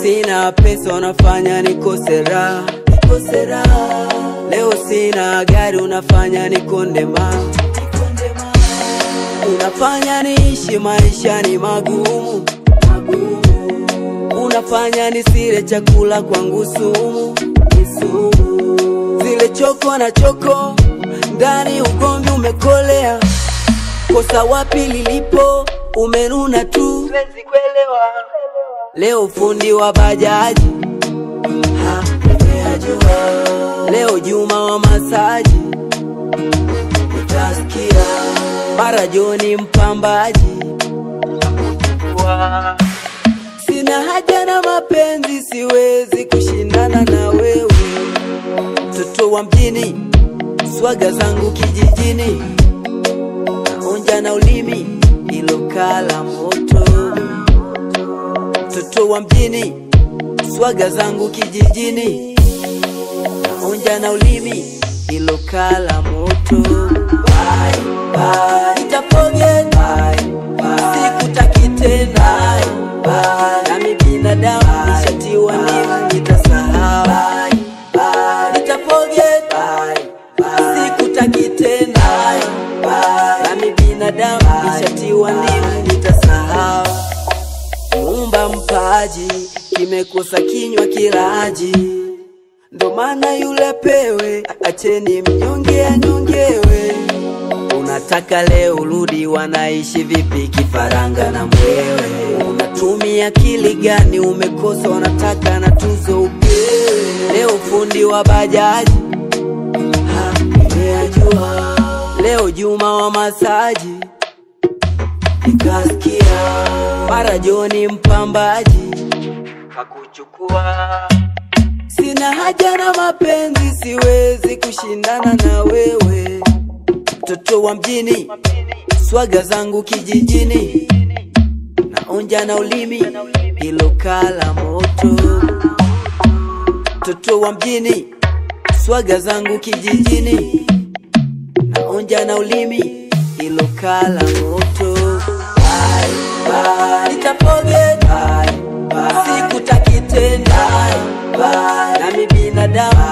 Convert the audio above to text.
sina pesa unafanya nikose raha. Leo sina gari unafanya nikonde ma. Unafanya niishi maisha ni magumu. Unafanya nisile chakula kwangu sumu. Zile choko na choko ndani ugomvi umekolea. Kosa wapi lilipo umenuna tu, siwezi kuelewa. Leo fundi wa bajaji nimeajua. Leo Juma wa masaji utasikia. Mara Joni mpambaji. Sina haja na mapenzi, siwezi kushindana na wewe. Mtoto wa mjini, swaga zangu kijijini. Naonja na ulimi, ilo kala moto. Mtoto wa mjini, swaga zangu kijijini. Naonja na ulimi, ilo kala moto. Bye, bye, nitaforget. Bye, bye, sikutaki tena. Bye, nami binadamu nishatiwa nimu nitasahau. Bye, bye, nitaforget. Bye, bye, sikutaki tena. Bye, nami binadamu nishatiwa nimu nitasahau. Muumba mpaji, kimekosa kinywa kilaji. Ndo maana yule pewe, acheni mnyonge anyongewe. Unataka leo urudi, wanaishi vipi kifaranga na mwewe? Unatumia akili gani? Umekosa unataka na tuzo upewe. Leo fundi wa bajaji nimeajua. Leo Juma wa masaji nikasikia. Mara Joni mpambaji kakuchukua. Sina haja na mapenzi, siwezi kushindana na wewe. Mtoto wa mjini, swaga zangu kijijini. Naonja na ulimi, ilo kala moto. Mtoto wa mjini, swaga zangu kijijini. Naonja na ulimi, ilo kala moto. Bye, bye, nitaforget. Bye, bye, sikutaki tena. Bye, nami binadamu